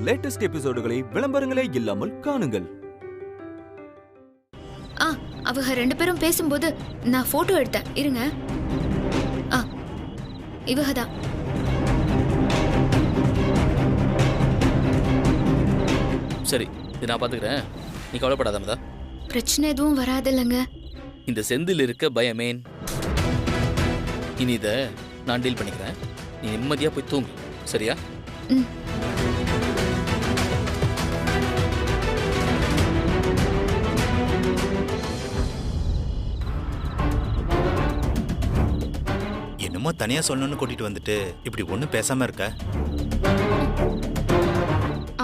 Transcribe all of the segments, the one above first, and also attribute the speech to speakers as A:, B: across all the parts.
A: Latest எபிசோடுகளை விளம்பரங்களே இல்லாமல் காணுங்கள்.
B: அவங்க 2 பேரும் பேசும்போது நான் போட்டோ எடுத்தேன். இருங்க. இவங்கதான்.
C: சரி, இது நான் பாத்துக்கிறேன். நீ கவலைப்படாதமதா.
B: பிரச்சனை எதுவும் வராதில்லங்க.
C: இந்த செந்தில் இருக்க பயமேன். இனி இதை நான் டீல் பண்ணிக்கிறேன். நீ நிம்மதியா போய் தூங்கு, சரியா?
D: என்னமோ தனியா சொல்லணும்னு கூட்டிட்டு வந்துட்டு இப்படி ஒன்றும் பேசாம இருக்க.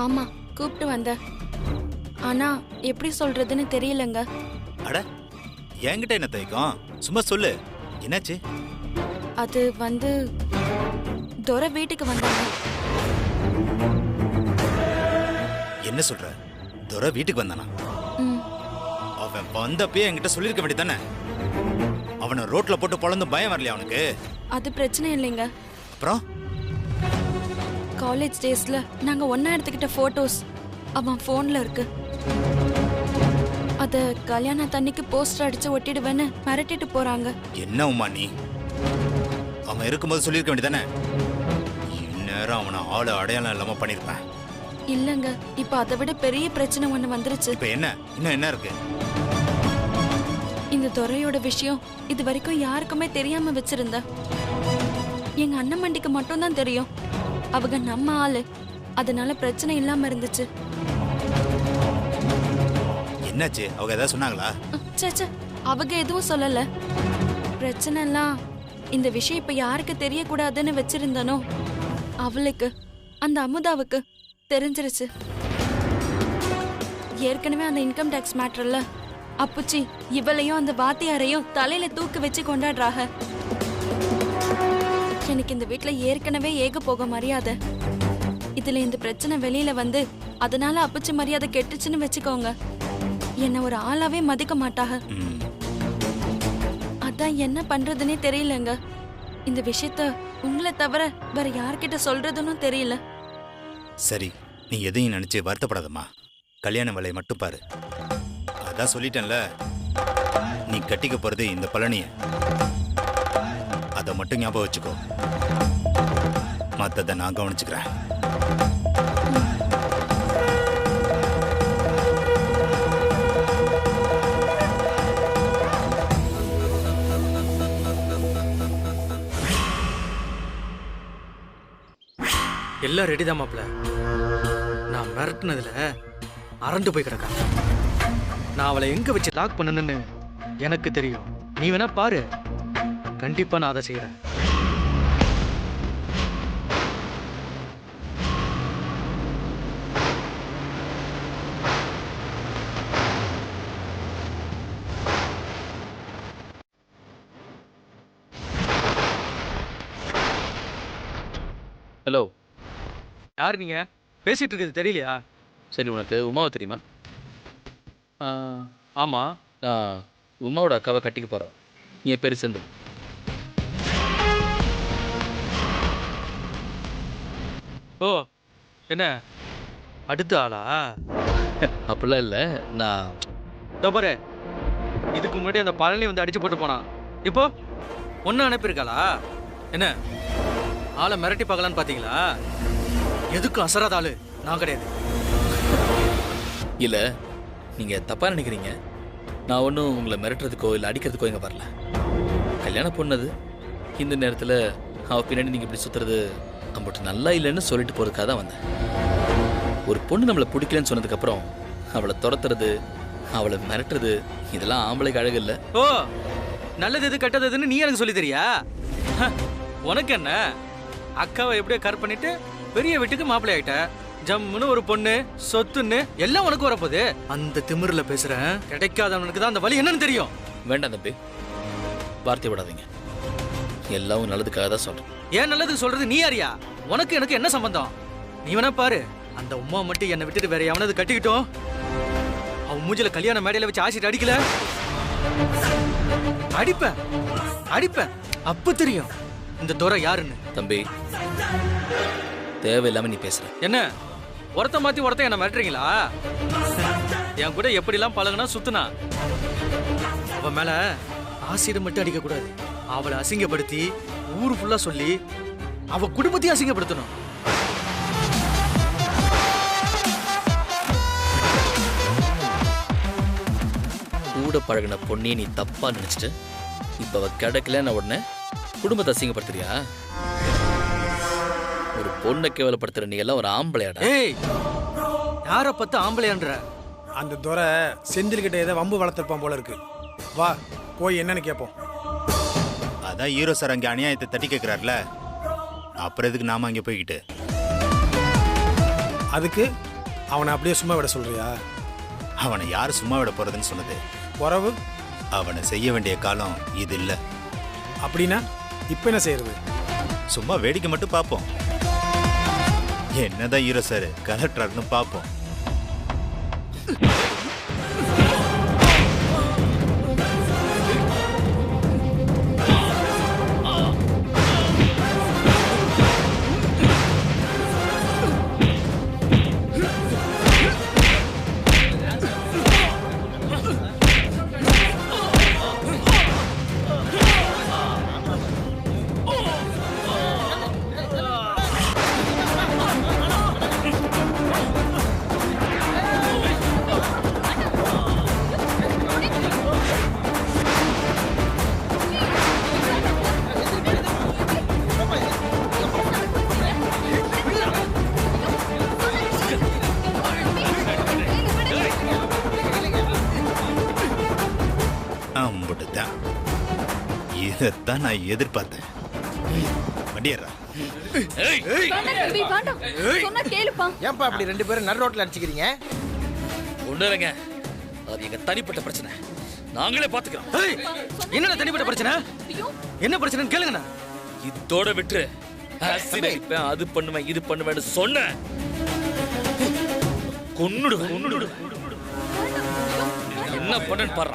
E: ஆமா, கூப்பிட்டு வந்த. ஆனா எப்படி சொல்றதுன்னு தெரியலங்க.
D: அட, என்கிட்ட என்ன தயக்கம்? சும்மா சொல்லு, என்னாச்சு?
E: அது துரை வீட்டுக்கு வந்தாங்க.
D: என்ன சொல்ற? துரை வீட்டுக்கு வந்தானா? அவன் வந்தப்பே என்கிட்ட சொல்லிருக்க வேண்டியதானே? அவனை ரோட்ல போட்டு பொழந்து பயம் வரலையா அவனுக்கு?
E: அது பிரச்சனை இல்லைங்க.
D: அப்புறம்
E: காலேஜ் டேஸ்ல நாங்க ஒன்னா எடுத்துக்கிட்ட போட்டோஸ் அவன் போன்ல இருக்கு. அத கல்யாண தண்ணிக்கு போஸ்டர் அடிச்சு ஒட்டிடுவேன்னு மிரட்டிட்டு போறாங்க.
D: என்ன உமா நீ? அவன் இருக்கும்போது சொல்லிருக்க வேண்டியதானே? இந்நேரம் அவனை ஆளு அடையாளம் இல்லாம பண்ணிருப்பேன்.
E: இல்லங்க, இப்ப அதை விட பெரிய பிரச்சனை ஒண்ணு வந்துருச்சு.
D: இப்ப என்ன? இன்னும் என்ன இருக்கு?
E: இந்த துறையோட விஷயம் இது வரைக்கும் யாருக்குமே தெரியாம வச்சிருந்த. எங்க அண்ணன் மண்டிக்கு மட்டும் தான் தெரியும். அவங்க நம்ம ஆளு, அதனால பிரச்சனை இல்லாம இருந்துச்சு.
D: என்னாச்சு? அவங்க ஏதாவது சொன்னாங்களா?
E: சேச்சே, அவங்க எதுவும் சொல்லல. பிரச்சனை எல்லாம் இந்த விஷயம் இப்ப யாருக்கு தெரியக்கூடாதுன்னு வச்சிருந்தனோ அவளுக்கு, அந்த அமுதாவுக்கு தெரிஞ்சிருச்சு. ஏற்கனவே அந்த இன்கம் டாக்ஸ் மேட்டர்ல அப்புச்சி இவளையும் அந்த வாத்தியாரையும் தலையில தூக்கு வச்சு கொண்டாடுறாங்க. எனக்கு இந்த வீட்டுல ஏற்கனவே ஏக போக மரியாதை. இதுல இந்த பிரச்சனை வெளியில வந்து அதனால அப்புச்சி மரியாதை கெட்டுச்சுன்னு வச்சுக்கோங்க. என்ன ஒரு ஆளாவே மதிக்க மாட்டாங்க. அதான் என்ன பண்றதுன்னே தெரியலங்க. இந்த விஷயத்த உங்களை தவிர வேற யார்கிட்ட சொல்றதுன்னு தெரியல.
D: சரி, நீ எதையும் நினைச்சு வருத்தப்படாதம்மா. கல்யாண வேலையை மட்டும் பாரு. அதான் சொல்லிட்டேன்ல, நீ கட்டிக்க போறது இந்த பழனிய. அதை மட்டும் ஞாபகம் வச்சுக்கோ. மத்ததை நான் கவனிச்சுக்கிறேன்.
F: எல்லாம் ரெடிதான் மாப்ள. நான் மிரட்டினதுல அரண்டு போய் கிடக்கா. நான் அவளை எங்க வச்சு லாக் பண்ணணும்னு எனக்கு தெரியும். நீ வேணா பாரு, கண்டிப்பா நான் அதை செய்யறேன்.
C: ஹலோ,
F: யார் நீங்க? பேசிட்டு இருக்கிறது தெரியலையா?
C: சரி, உனக்கு உமாவை தெரியுமா?
F: ஆமா,
C: நான் உமாவோட அக்காவை கட்டிக்க போகிறேன். என் பேர் செந்தில்.
F: ஓ, என்ன அடுத்த ஆளா?
C: அப்படிலாம் இல்லை. நான்
F: பாரு, இதுக்கு முன்னாடி அந்த பழனி வந்து அடிச்சு போட்டு போனான். இப்போ ஒன்னும் அனுப்பியிருக்காளா? என்ன ஆளை மிரட்டி பார்க்கலான்னு பார்த்தீங்களா? எதுக்கும் அசராத ஆளு நான் கிடையாது.
C: இல்லை, நீங்கள் தப்பாக நினைக்கிறீங்க. நான் ஒன்றும் உங்களை மிரட்டுறதுக்கோ இல்லை அடிக்கிறதுக்கோ இங்கே வரல. கல்யாணம் பொண்ணது இந்த நேரத்தில் அவள் பின்னாடி நீங்கள் இப்படி சுற்றுறது நம்மகிட்ட நல்லா இல்லைன்னு சொல்லிட்டு போகிறதுக்காக தான் வந்தேன். ஒரு பொண்ணு நம்மளை பிடிக்கலன்னு சொன்னதுக்கப்புறம் அவளை துரத்துறது, அவளை மிரட்டுறது, இதெல்லாம் ஆம்பளைக்கு அழகு இல்லை.
F: ஓ, நல்லது எது கெட்டது எதுன்னு நீ எனக்கு சொல்லி தெரியா? உனக்கு என்ன? அக்காவை எப்படியோ கர் பண்ணிட்டு பெரிய வீட்டுக்கு மாப்பிள்ளை ஆயிட்ட. ஜம்முன்னு ஒரு பொண்ணு, சொத்துன்னு எல்லாம் உனக்கு வரப்போகுது. அந்த திமிரில் பேசுறேன். கிடைக்காதவனுக்கு தான் அந்த வழி என்னன்னு தெரியும்.
C: வேண்டாம் தம்பி, வார்த்தை விடாதீங்க. எல்லாம் நல்லதுக்காக தான் சொல்றேன்.
F: ஏன் நல்லதுக்கு சொல்றது? நீ யாரியா? உனக்கு எனக்கு என்ன சம்பந்தம்? நீ வேணா பாரு, அந்த உமா மட்டும் என்னை விட்டுட்டு வேற எவனது கட்டிக்கிட்டோம். அவன் மூஞ்சில கல்யாண மேடையில வச்சு ஆசிட்டு அடிக்கல, அடிப்ப அப்ப தெரியும் இந்த துரை யாருன்னு.
C: தம்பி, தேவையில்லாம நீ பேசுற.
F: என்ன ஒருத்த மாத்தி ஒருத்த என்ன மிரட்டுறீங்களா? என் கூட எப்படிலாம் பழகுனா சுத்துனா அவ மேல ஆசிட் மட்டும் அடிக்க கூடாது. அவளை அசிங்கப்படுத்தி ஊரு ஃபுல்லா சொல்லி அவ குடும்பத்தையும் அசிங்கப்படுத்தணும்.
C: கூட பழகின பொண்ணே நீ தப்பா நினைச்சிட்டு இப்ப அவ கிடைக்கலன்னு உடனே குடும்பத்தை அசிங்கப்படுத்துறியா? ஒரு பொண்ணை கேவலப்படுத்துற நீ எல்லாம் ஒரு ஆம்பளையாடா?
F: ஏய், யார பத்து ஆம்பளையான்ற?
G: அந்த துரை செந்தில்கிட்ட ஏதோ வம்பு வளர்த்துருப்பான் போல இருக்கு. வா போய் என்னன்னு கேட்போம்.
D: அதான் ஹீரோ சார் அங்கே அநியாயத்தை தட்டி கேட்குறாருல, அப்புறம் எதுக்கு நாம அங்கே போய்கிட்டு?
G: அதுக்கு அவனை அப்படியே சும்மா விட சொல்றியா?
D: அவனை யார் சும்மா விட போறதுன்னு சொன்னது?
G: உறவு
D: அவனை செய்ய வேண்டிய காலம் இது இல்லை.
G: அப்படின்னா இப்ப என்ன செய்யறது?
D: சும்மா வேடிக்கை மட்டும் பார்ப்போம். என்னதான் ஹீரோ சார் கலெக்டர்னு பார்ப்போம். அம்புட்டுதான், இதைத்தான் நான் எதிர்பார்த்தேன். வண்டியரா
H: ஏன்பா அப்படி ரெண்டு பேரும் நடு ரோட்ல அடிச்சுக்கிறீங்க?
C: ஒண்ணு இல்லைங்க, அது எங்க தனிப்பட்ட பிரச்சனை, நாங்களே பாத்துக்கிறோம்.
F: ஏய், என்னடா தனிப்பட்ட பிரச்சனை? என்ன பிரச்சனைன்னு கேளுங்கண்ணா.
C: இதோட விட்டு ஆசிட் அடிப்பேன், அது பண்ணுவேன், இது பண்ணுவேன்னு சொன்னேன். கொன்னுடு. என்ன பண்ணன்னு பாரு.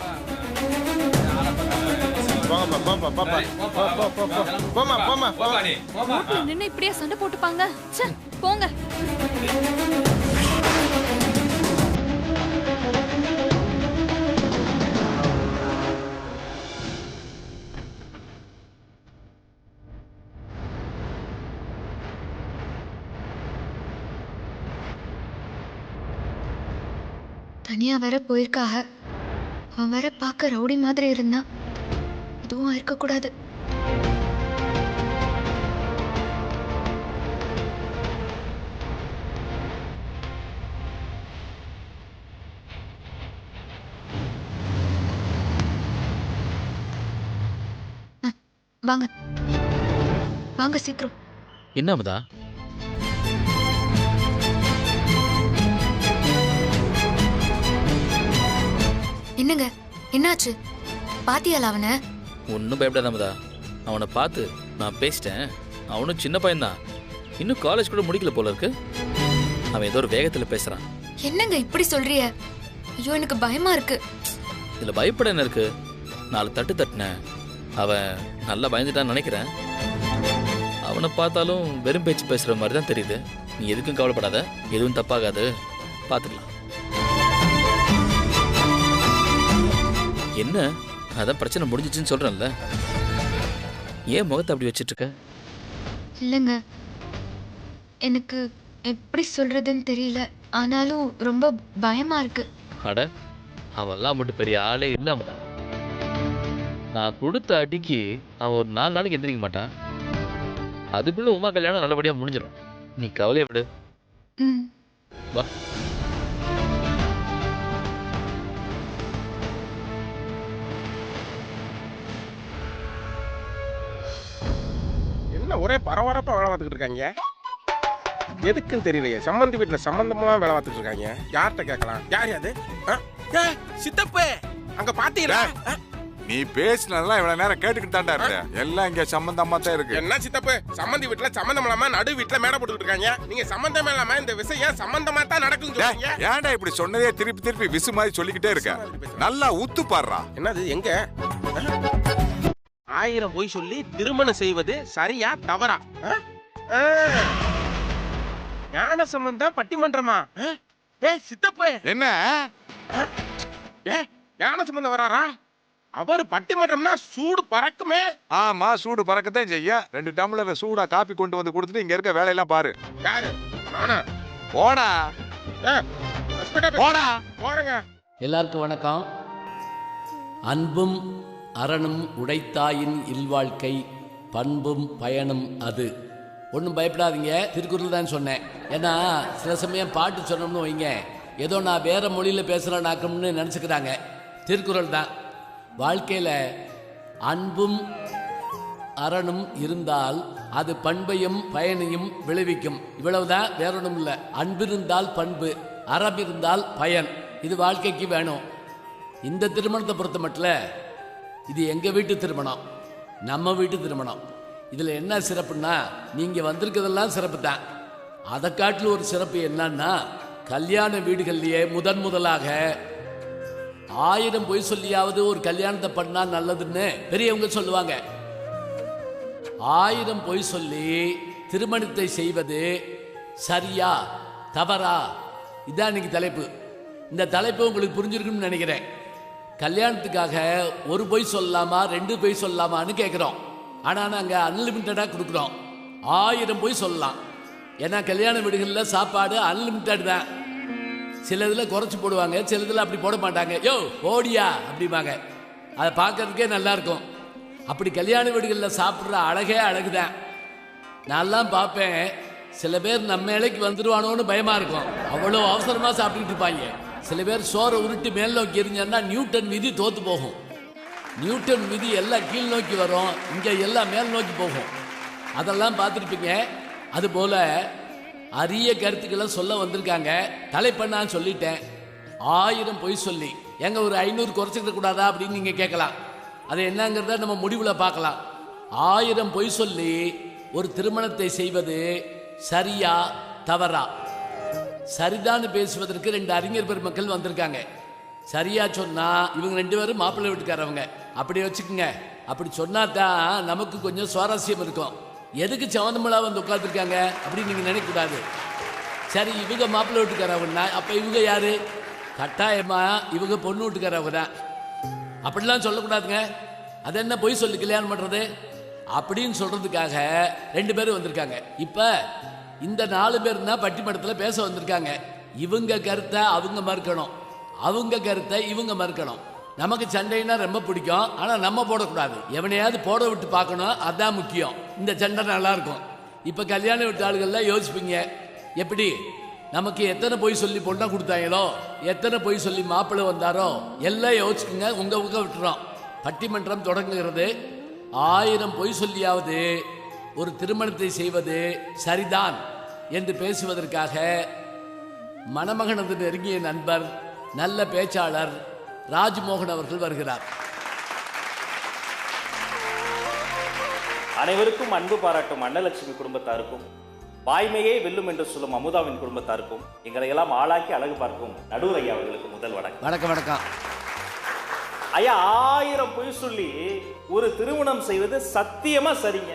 E: நின்னு இப்படியே சண்டை போட்டுப்பாங்க. ச்சே, போங்க.
B: தனியா வேற போயிருக்காக. அவன் வேற பார்க்க ரவுடி மாதிரி இருந்தான். இதுவும் இருக்கக்கூடாது. வாங்க வாங்க சீக்கிரம்.
C: என்ன அமுதா?
B: என்னங்க என்னாச்சு? பாத்தியால அவனை?
C: ஒன்றும் பயப்படாத அமுதா, அவனை பார்த்து நான் பேசிட்டேன். அவனும் சின்ன பையன்தான், இன்னும் காலேஜ் கூட முடிக்கல போல இருக்கு. அவன் ஏதோ ஒரு வேகத்தில் பேசுறான்.
B: என்னங்க இப்படி சொல்றிய? ஐயோ எனக்கு பயமா இருக்கு.
C: இதுல பயப்பட என்ன இருக்கு? 4 தட்டு தட்டினேன், அவன் நல்லா பயந்துட்டான்னு நினைக்கிறேன். அவனை பார்த்தாலும் வெறும் பேச்சு பேசுற மாதிரி தான் தெரியுது. நீ எதுக்கும் கவலைப்படாத, எதுவும் தப்பாகாது, பார்த்துக்கலாம். என்ன அதான் பிரச்சனை முடிஞ்சிச்சுன்னு சொல்றேன்ல, ஏன் முகத்தை அப்படி வச்சிட்டு இருக்க?
B: இல்லைங்க, எனக்கு எப்படி சொல்றதுன்னு தெரியல. ஆனாலும் ரொம்ப பயமா இருக்கு.
C: அட, அவன்லாம் மட்டும் பெரிய ஆளே இல்லாம நான் கொடுத்த அடிக்கு அவன் ஒரு 4 நாளைக்கு எந்திரிக்க மாட்டான். அதுக்குள்ள உமா கல்யாணம் நல்லபடியா முடிஞ்சிடும். நீ கவலையை விடு.
B: ம்.
C: வா.
H: என்ன ஒரே பரபரப்பா வேலை பார்த்துக்கிட்டு இருக்காங்க? எதுக்குன்னு தெரியலையே. சம்பந்தி வீட்டுல சம்பந்தமா வேலை பார்த்துட்டு இருக்காங்க. யார்கிட்ட கேட்கலாம்? யார் அது? சித்தப்பு அங்க பாத்தீங்களா?
I: நீ பேசினதெல்லாம் இவ்வளவு நேரம் கேட்டுக்கிட்டு தாண்டா இருக்க. எல்லாம் இங்க சம்பந்தமா தான் இருக்கு.
H: என்ன சித்தப்பு, சம்பந்தி வீட்டுல சம்பந்தம் இல்லாம நடு வீட்டுல மேடை போட்டுக்கிட்டு இருக்காங்க. நீங்க சம்பந்தம் இல்லாம இந்த விஷயம் சம்பந்தமா தான் நடக்கும் சொல்றீங்க.
I: ஏன்டா இப்படி சொன்னதே திருப்பி திருப்பி விசு மாதிரி சொல்லிக்கிட்டே இருக்க? நல்லா உத்து பாடுறா.
H: என்னது எங்க? 1000 பொய் சொல்லி திருமணம் செய்வது சரியா தவறா? ஞான சம்பந்தம் பட்டிமன்றமா? சித்தப்பு
I: என்ன
H: ஞான சம்பந்தம் வராரா? அவர் பட்டிமன்றம்னா சூடு பறக்குமே.
I: ஆமா, சூடு பறக்கத்தான் செய்ய. 2 டம்ளர் சூடா காப்பி கொண்டு வந்து கொடுத்துட்டு இங்க இருக்க வேலையெல்லாம் பாரு.
H: யாரு? நானா?
I: போடா போடா.
H: போறேங்க.
J: எல்லாருக்கும் வணக்கம். அன்பும் அறனும் உடைத்தாயின் இல்வாழ்க்கை, பண்பும் பயனும் அது. ஒன்றும் பயப்படாதீங்க, திருக்குறள் தான் சொன்னேன். ஏன்னா சில சமயம் பாட்டு சொன்னோம்னு வைங்க, ஏதோ நான் வேற மொழியில் பேசுகிறேன்னாக்கணும்னு நினச்சிக்கிறாங்க. திருக்குறள் தான். வாழ்க்கையில் அன்பும் அறனும் இருந்தால் அது பண்பையும் பயனையும் விளைவிக்கும். இவ்வளவுதான், வேற ஒன்றும் இல்லை. அன்பு இருந்தால் பண்பு, அறம் இருந்தால் பயன். இது வாழ்க்கைக்கு வேணும். இந்த திருமணத்தை பொறுத்த மட்டும் இது எங்கள் வீட்டு திருமணம், நம்ம வீட்டு திருமணம். இதில் என்ன சிறப்புன்னா, நீங்கள் வந்திருக்கிறதெல்லாம் சிறப்பு தான். அதை காட்டில் ஒரு சிறப்பு என்னன்னா, கல்யாண வீடுகள்லையே முதலாக 1000 பொய் சொல்லியாவது ஒரு கல்யாணத்தை பண்ணா நல்லதுன்னு பெரியவங்க சொல்லுவாங்க. 1000 பொய் சொல்லி திருமணத்தை செய்வது சரியா தவறா? இதான் இன்னைக்கு தலைப்பு. இந்த தலைப்பு உங்களுக்கு புரிஞ்சிருக்குன்னு நினைக்கிறேன். கல்யாணத்துக்காக ஒரு பொய் சொல்லலாமா 2 பொய் சொல்லலாமான்னு கேட்குறோம். ஆனால் நாங்கள் அன்லிமிட்டடாக கொடுக்குறோம். 1000 பொய் சொல்லலாம். ஏன்னா கல்யாண வீடுகளில் சாப்பாடு அன்லிமிட்டட் தான். சில இதில் குறைச்சி போடுவாங்க, சில இதில் அப்படி போட மாட்டாங்க. யோ ஓடியா அப்படிம்பாங்க. அதை பார்க்கறதுக்கே நல்லாயிருக்கும். அப்படி கல்யாண வீடுகளில் சாப்பிட்ற அழகே அழகுதான். நான்லாம் பார்ப்பேன், சில பேர் நம்ம இலைக்கு வந்துடுவானோன்னு பயமாக இருக்கும். அவ்வளோ அவசரமாக சாப்பிட்டுக்கிட்டு இருப்பாங்க. சில பேர் சோறை உருட்டி மேல் நோக்கி எரிஞ்சான்னா நியூட்டன் விதி தோற்று போகும். நியூட்டன் விதி எல்லாம் கீழ் நோக்கி வரும், இங்கே எல்லாம் மேல் நோக்கி போகும். அதெல்லாம் பார்த்துருப்பீங்க. அதுபோல் அரிய கருத்துக்களை சொல்ல வந்திருக்காங்க. தலைப்ப நான் சொல்லிட்டேன். 1000 பொய் சொல்லி எங்க ஒரு 500 குறைச்சிக்க கூடாதா அப்படின்னு நீங்கள் கேட்கலாம். அது என்னங்கிறத நம்ம முடிவில் பார்க்கலாம். 1000 பொய் சொல்லி ஒரு திருமணத்தை செய்வது சரியா தவறா? சரிதான்னு பேசுவதற்கு 2 அறிஞர் பெருமக்கள் வந்திருக்காங்க. சரியா சொன்னா இவங்க 2 பேரும் மாப்பிள்ளை வீட்டுக்காரவங்க. அப்படி வச்சுக்கோங்க. அப்படி சொன்னா தான் நமக்கு கொஞ்சம் சுவாரஸ்யம் இருக்கும். எதுக்கு சவந்தமலா வந்து உட்காந்துருக்காங்க அப்படின்னு நீங்கள் நினைக்கக்கூடாது. சரி, இவங்க மாப்பிள்ளை வீட்டுக்காரவங்கன்னா அப்போ இவங்க யாரு? கட்டாயமா இவங்க பொண்ணு வீட்டுக்காரவங்க தான். அப்படிலாம் சொல்லக்கூடாதுங்க. அது என்ன பொய் சொல்லி கல்யாணம் பண்ணுறது அப்படின்னு சொல்கிறதுக்காக 2 பேர் வந்திருக்காங்க. இப்போ இந்த 4 பேர் தான் பட்டிமன்றத்தில் பேச வந்திருக்காங்க. இவங்க கருத்தை அவங்க மறுக்கணும், அவங்க கருத்தை இவங்க மறுக்கணும். நமக்கு சண்டைன்னா ரொம்ப பிடிக்கும், ஆனால் நம்ம போடக்கூடாது. எவனையாவது போட விட்டு பார்க்கணும், அதுதான் முக்கியம். இந்த சண்டை நல்லா இருக்கும். இப்போ கல்யாண வீட்டு ஆளுகள்லாம் யோசிப்பீங்க, எப்படி நமக்கு எத்தனை பொய் சொல்லி பொண்ணை கொடுத்தாங்களோ, எத்தனை பொய் சொல்லி மாப்பிள்ளை வந்தாரோ எல்லாம் யோசிச்சுங்க. உங்க விட்டுறோம். பட்டிமன்றம் தொடங்குகிறது. 1000 பொய் சொல்லியாவது ஒரு திருமணத்தை செய்வது சரிதான் என்று பேசுவதற்காக மணமகனது நெருங்கிய நண்பர், நல்ல பேச்சாளர் ராஜ்மோகன் அவர்கள் வருகிறார்.
K: அனைவருக்கும் அன்பு பாராட்டும் அன்னலட்சுமி குடும்பத்தாருக்கும், வாய்மையே வெல்லும் என்று சொல்லும் அமுதாவின் குடும்பத்தாருக்கும், எங்களை எல்லாம் ஆளாக்கி அழகு பார்க்கும் நடுவர் ஐயா அவர்களுக்கு முதல் வணக்கம்.
J: வணக்கம். வணக்கம்
K: ஐயா. 1000 பொய் சொல்லி ஒரு திருமணம் செய்வது சத்தியமா சரிங்க.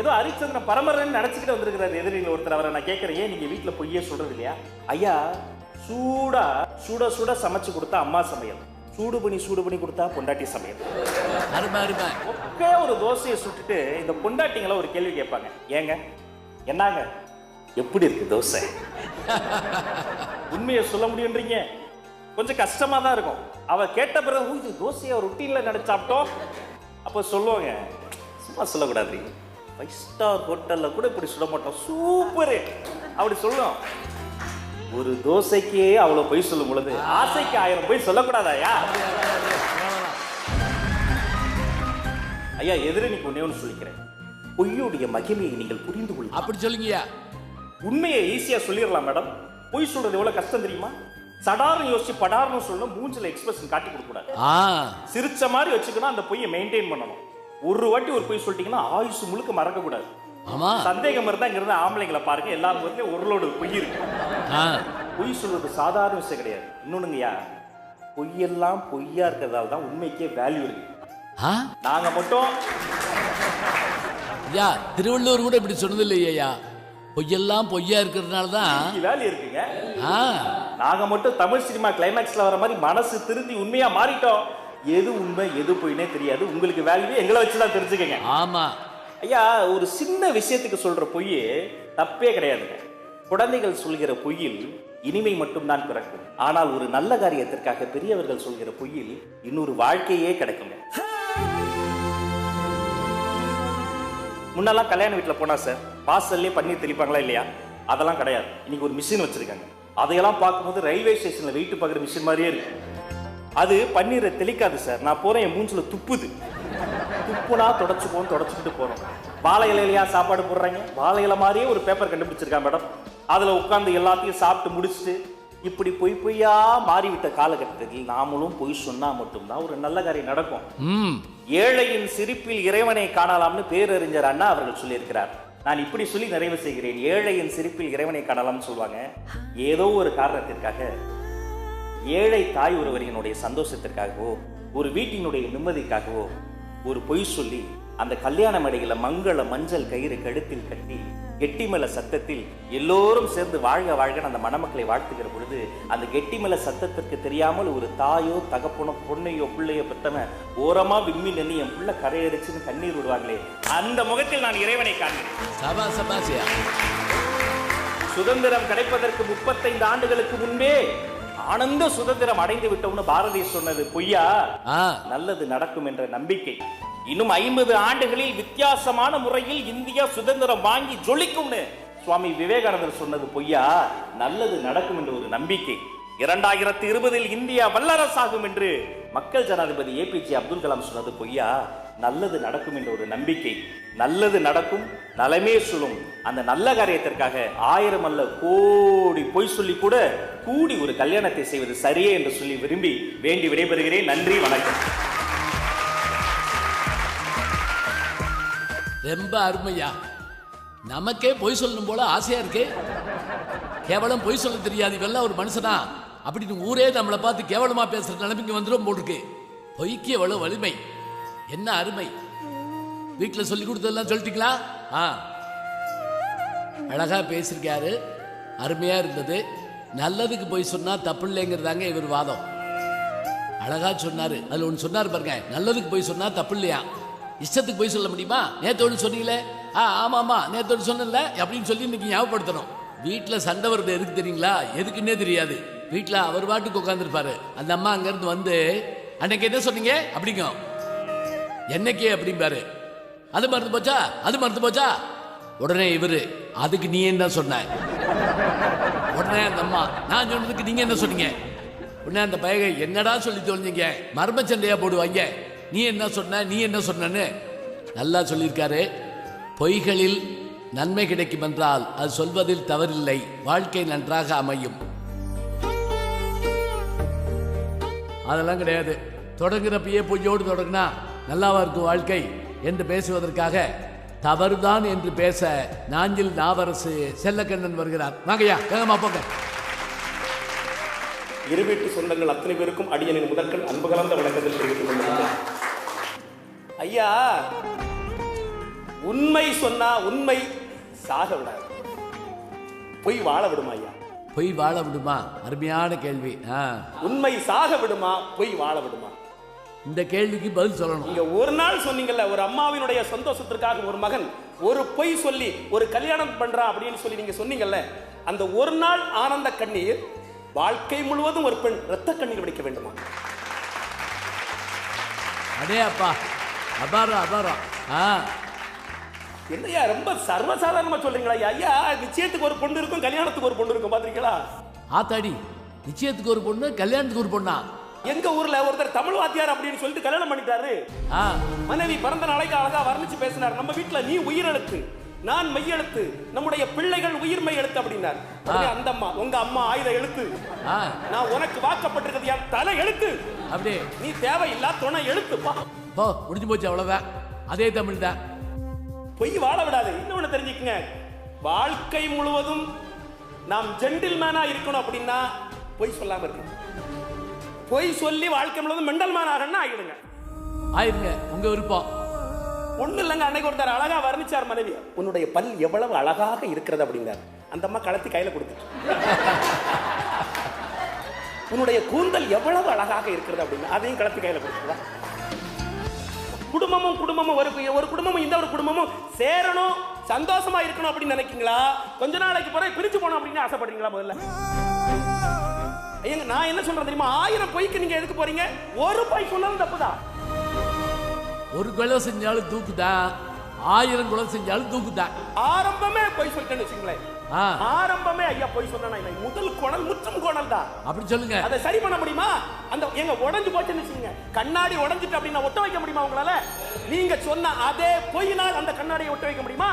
K: ஏதோ ஹரிச்சந்திரன் பரமரன் நினைச்சுக்கிட்டு வந்திருக்கிறார் எதிரில் ஒருத்தர். அவரை நான் கேட்கிறேன், ஏன் நீங்க வீட்டுல பொய்யே சொல்றது இல்லையா? ஐயா, சுட சமைச்சு கொடுத்தா அம்மா சமையல், சூடு பண்ணி கொடுத்தா பொண்டாட்டி சமையல். ஒக்கே ஒரு தோசையை சுட்டுட்டு இந்த பொண்டாட்டிங்களை ஒரு கேள்வி கேட்பாங்க, ஏங்க என்னங்க எப்படி இருக்கு தோசை? உண்மையை சொல்ல முடியுன்றீங்க? கொஞ்சம் கஷ்டமா தான் இருக்கும். அவ கேட்ட பிறகு இது தோசையை ரொட்டீன்ல நினைச்சாப்ட்டோம். அப்போ சொல்லுவாங்க, சும்மா சொல்லக்கூடாது, 5 ஸ்டார் ஹோட்டல்ல கூட இப்படி சுட மாட்டோம், சூப்பரு அப்படி சொல்லுவோம். ஒரு தோசைக்கே அவ்வளவு பொய் சொல்லும் பொழுது ஆசைக்கு 1000 பொய் சொல்லக்கூடாதாயா? ஐயா, எதிரணிக்கு ஒன்னே ஒன்று சொல்லிக்கிறேன், பொய்யுடைய மகிமையை நீங்கள் புரிந்து கொள்ள.
J: அப்படி சொல்லுங்கய்யா.
K: உண்மையை ஈஸியா சொல்லிடலாம் மேடம். பொய் சொல்றது எவ்வளவு கஷ்டம் தெரியுமா? சடார்னு யோசிச்சு படார்னு சொல்லணும், மூஞ்சில எக்ஸ்பிரஷன் காட்டி கொடுக்க கூடாது. சிரிச்ச மாதிரி வச்சுக்கணும், அந்த பொய்யை மெயின்டைன் பண்ணணும். ஒரு வாட்டி ஒரு பொய் சொல்லிட்டீங்கன்னா ஆயுசு முழுக்க மறக்க கூடாது. சந்தேகம் இருந்தா இங்க இருந்து ஆம்பளைங்களை பாருங்க, எல்லாரும் வந்து ஒரு லோடு பொய் இருக்கு. பொய் சொல்றது சாதாரண விஷயம் கிடையாது. இன்னொன்னுங்கய்யா, பொய்யெல்லாம் பொய்யா இருக்கிறதால தான் உண்மைக்கே வேல்யூ இருக்கு. நாங்க மட்டும்
J: திருவள்ளுவர் கூட இப்படி சொன்னது இல்லையா? பொய்யெல்லாம் பொய்யா இருக்கிறதுனால தான்
K: வேலை இருக்குங்க. நாங்க மட்டும் தமிழ் சினிமா கிளைமேக்ஸ்ல வர மாதிரி மனசு திருந்தி உண்மையா மாறிட்டோம். எது உண்மை எது பொய்னே தெரியாது. உங்களுக்கு வேல்யூ எங்களை வச்சுதான் தெரிஞ்சுக்கங்க.
J: ஆமா
K: ஐயா, ஒரு சின்ன விஷயத்துக்கு சொல்ற பொய் தப்பே கிடையாதுங்க. குழந்தைகள் சொல்கிற பொய்யில் இனிமை மட்டும்தான் பிறக்கும். ஆனால் ஒரு நல்ல காரியத்திற்காக பெரியவர்கள் சொல்கிற பொய்யில் இன்னொரு வாழ்க்கையே கிடைக்குங்க. முன்னெல்லாம் கல்யாண வீட்டில் போனா சார் வாசல்லே பன்னீர் தெளிப்பாங்களா இல்லையா? அதெல்லாம் கிடையாது. இன்னைக்கு ஒரு மிஷின் வச்சிருக்காங்க. அதையெல்லாம் பார்க்கும்போது ரயில்வே ஸ்டேஷன்ல வெயிட் பார்க்குற மிஷின் மாதிரியே இருக்கு. அது பன்னீரை தெளிக்காது சார். நான் போறேன், என் மூஞ்சில துப்புது. துப்புனா தொடச்சுக்கிட்டு போறோம். வாழை இலையிலையா சாப்பாடு போடுறாங்க? வாழை இலை மாதிரியே ஒரு பேப்பர் கண்டுபிடிச்சிருக்கான் மேடம். அதுல உட்கார்ந்து எல்லாத்தையும் சாப்பிட்டு முடிச்சுட்டு இப்படி பொய்யா மாறிவிட்ட காலகட்டத்தில் நாமளும் பொய் சொன்னா மட்டும்தான் ஒரு நல்ல காரியம் நடக்கும். ஏழையின் சிரிப்பில் இறைவனை காணலாம்னு பேரறிஞர் அண்ணா அவர்கள் சொல்லியிருக்கிறார். நான் இப்படி சொல்லி நிறைவு செய்கிறேன். ஏழையின் சிரிப்பில் இறைவனை காணலாம்னு சொல்லுவாங்க. ஏதோ ஒரு காரணத்திற்காக ஏழை தாய் ஒருவரினுடைய சந்தோஷத்திற்காகவோ ஒரு வீட்டினுடைய நிம்மதிக்காகவோ ஒரு பொய் சொல்லி அந்த கல்யாண மேடையில மங்கள மஞ்சள் கயிறு கழுத்தில் கட்டி கெட்டிமல சத்தத்தில் எல்லோரும் சேர்ந்து வாழ்க வாழ்க அந்த மணமக்களை வாழ்த்துகிற பொழுது அந்த கெட்டிமல சத்தத்திற்கு தெரியாமல் ஒரு தாயோ தகப்பனோ பொண்ணையோ பிள்ளையோ பெற்றவன் ஓரமா விம்மி நின்று என் பிள்ளை கரையடிச்சுன்னு கண்ணீர் விடுவாங்களே, அந்த முகத்தில் நான் இறைவனை காண்கிறேன். சுதந்திரம் கிடைப்பதற்கு 35 ஆண்டுகளுக்கு முன்பே ஆனந்த சுதந்திரம் அடைந்து விட்டோம்னு பாரதி சொன்னது பொய்யா? நல்லது நடக்கும் என்ற நம்பிக்கை. இன்னும் 50 ஆண்டுகளில் வித்தியாசமான முறையில் இந்தியா சுதந்திரம் வாங்கி ஜொலிக்கும்னு சுவாமி விவேகானந்தர் சொன்னது பொய்யா? நல்லது நடக்கும் என்ற ஒரு நம்பிக்கை. 2020 இந்தியா வல்லரசாகும் என்று மக்கள் ஜனாதிபதி APJ அப்துல் கலாம் சொன்னது பொய்யா? நல்லது நடக்கும் என்ற ஒரு நம்பிக்கை. நல்லது நடக்கும், நலமே சொல்லும். அந்த நல்ல காரியத்திற்காக 1000 அல்ல கோடி பொய் சொல்லி கூட கூடி ஒரு கல்யாணத்தை செய்வது சரியே என்று சொல்லி விரும்பி வேண்டி விடைபெறுகிறேன். நன்றி, வணக்கம்.
J: ரொம்ப அருமையா. நமக்கே பொய் சொல்லணும் போல ஆசையா இருக்கு. கேவலம் பொய் சொல்ல தெரியாது, இவெல்லாம் ஒரு மனுஷனா அப்படின்னு ஊரே நம்மளை பார்த்து கேவலமா பேசுற நிலைமைக்கு வந்துடும் போல் இருக்கு. பொய்க்கு எவ்வளவு வலிமை, என்ன அருமை. வீட்டில் சொல்லி கொடுத்ததெல்லாம் சொல்லிட்டீங்களா? அழகா பேசியிருக்காரு, அருமையா இருந்தது. நல்லதுக்கு போய் சொன்னா தப்பு இல்லைங்கிறதாங்க இவர் வாதம். அழகா சொன்னாரு. அதுல ஒன்று சொன்னார் பாருங்க, நல்லதுக்கு போய் சொன்னா தப்பு இல்லையா, இஷ்டத்துக்கு போய் சொல்ல முடியுமா? நேத்தோடு சொன்னீங்களே, ஆமா நேத்தோடு சொன்னல அப்படின்னு சொல்லி இன்னைக்கு ஞாபகப்படுத்தணும். வீட்டில் சண்டை வருது எதுக்கு தெரியுங்களா? எதுக்குன்னே தெரியாது. வீட்டில் அவர் பாட்டுக்கு உட்காந்துருப்பாரு. அந்த அம்மா அங்கேருந்து வந்து அன்னைக்கு என்ன சொன்னீங்க அப்படிங்க, என்னைக்கே அப்படிம்பாரு. அது மறந்து போச்சா உடனே இவரு அதுக்கு நீ என்ன சொன்ன, உடனே அந்த அம்மா நான் சொன்னதுக்கு நீங்க என்ன சொன்னீங்க, உடனே அந்த பையக என்னடா சொல்லி தொலைஞ்சிங்க, மர்ம சண்டையா போடுவாங்க. நீ என்ன சொன்னு நல்லா சொல்லியிருக்காரு. பொய்களில் நன்மை கிடைக்கும் என்றால் அது சொல்வதில் தவறில்லை, வாழ்க்கை நன்றாக அமையும். அதெல்லாம் கிடையாது. தொடங்குறப்பயே பொய்யோடு தொடங்கினா நல்லாவா இருக்கும் வாழ்க்கை என்று பேசுவதற்காக தவறுதான் என்று பேச நாஞ்சில் நாவரசு செல்லக்கண்ணன் வருகிறார். வாங்கய்யா, வேகமா போங்க.
K: இருவீட்டு சொந்தங்கள் அத்தனை பேருக்கும் அடியனின் முதற்கண் அன்பு கலந்த வணக்கத்தில் தெரிவித்துக் கொள்கிறேன். ஐயா, உண்மை சொன்னா உண்மை சாக விடாது, பொய் வாழ விடுமா? ஐயா,
J: பொய் வாழ விடுமா? அருமையான கேள்வி.
K: உண்மை சாக விடுமா, பொய் வாழ விடுமா?
J: இந்த கேள்விக்கு பதில் சொல்லணும்.
K: நீங்க ஒரு நாள் சொன்னீங்கல்ல, ஒரு அம்மாவினுடைய சந்தோஷத்திற்காக ஒரு மகன் ஒரு பொய் சொல்லி ஒரு கல்யாணம் பண்றான் அப்படின்னு சொல்லி நீங்க சொன்னீங்கல்ல, அந்த ஒரு நாள் ஆனந்த கண்ணீர் வாழ்க்கை முழுவதும் ஒரு பெண் இரத்த கண்ணீர் வடிக்க வேண்டுமா?
J: அடே அப்பா, அபாரம்.
K: என்னையா ரொம்ப சர்வசாதாரணமா சொல்றீங்களா? ஐயா, நிச்சயத்துக்கு ஒரு பொண்ணு இருக்கும், கல்யாணத்துக்கு ஒரு பொண்ணு இருக்கும், பாத்திருக்கீங்களா?
J: ஆத்தாடி, நிச்சயத்துக்கு ஒரு பொண்ணு, கல்யாணத்துக்கு ஒரு பொண்ணா?
K: எங்க ஊர்ல ஒருத்தர் தமிழ் வாத்தியார் அப்படின்னு சொல்லிட்டு கல்யாணம் பண்ணிட்டாரு. மனைவி பிறந்த நாளைக்கு அழகா வர்ணிச்சு பேசினார். நம்ம வீட்டுல நீ உயிரெழுத்து, நான் மெய்யெழுத்து, நம்முடைய பிள்ளைகள் உயிர்மை எழுத்து அப்படின்னார். அந்த அம்மா, உங்க அம்மா ஆயுத எழுத்து, நான் உனக்கு வாக்கப்பட்டிருக்கிறது என் தலை எழுத்து,
J: அப்படியே
K: நீ தேவையில்லா துணை எழுத்துப்பா.
J: முடிஞ்சு போச்சு, அவ்வளவுதான். அதே தமிழ் தான்.
K: பொய் வாழ விடாது. இன்னொன்னு தெரிஞ்சுக்கங்க, வாழ்க்கை முழுவதும் நாம் ஜென்டில்மேனா இருக்கணும் அப்படின்னா பொய் சொல்லாம இருக்கு. பொய் சொல்லி வாழ்க்கை முழுவதும் மெண்டல்மேன் ஆகணும்னா ஆயிடுங்க.
J: உங்க விருப்பம்.
K: ஒண்ணு இல்லைங்க, அன்னைக்கு ஒருத்தர் அழகா வர்ணிச்சார் மனைவி, உன்னுடைய பல் எவ்வளவு அழகாக இருக்கிறது அப்படிங்கிறார். அந்த அம்மா கலத்தி கையில கொடுத்துட்டு, உன்னுடைய கூந்தல் எவ்வளவு அழகாக இருக்கிறது அப்படின்னு அதையும் கலத்தி கையில கொடுத்துருவா. குடும்பமும் ஒரு குடும்பமும் இந்த ஒரு குடும்பமும் சேரணும், சந்தோஷமா இருக்கணும் அப்படின்னு நினைக்கீங்களா? கொஞ்ச நாளைக்கு பிறகு பிரிச்சு போனோம் அப்படின்னு ஆசைப்படுறீங்களா? முதல்ல ஐயங்க, நான் என்ன சொல்றேன் தெரியுமா? 1000 பொய்க்கு நீங்க எதுக்கு போறீங்க? ஒரு பொய் சொன்னாலும் தப்புதான்.
J: ஒரு கொலை செஞ்சாலும் தூக்குதான், 1000 கொலை செஞ்சாலும் தூக்குதான்.
K: ஆரம்பமே பொய் சொல்லிட்டேன்னு வச்சுங்களேன், ஆரம்பமே ஐயா பொய் சொன்னா முதல் கோணல் முற்றும் கோணல் தான்.
J: அப்படி சொல்லுங்க.
K: அதை சரி பண்ண முடியுமா? அந்த எங்க உடைஞ்சு போச்சுன்னு வச்சுங்க, கண்ணாடி உடைஞ்சிட்டு அப்படின்னா ஒட்ட வைக்க முடியுமா உங்களால? நீங்க சொன்ன அதே பொய்னால் அந்த கண்ணாடியை ஒட்ட வைக்க முடியுமா?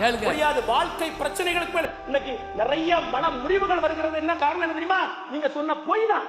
J: கேளுங்க.
K: முடியாது. வாழ்க்கை பிரச்சனைகளுக்கு மேல இன்னைக்கு நிறைய மன முடிவுகள் வருகிறது. என்ன காரணம் தெரியுமா? நீங்க சொன்ன பொய் தான்.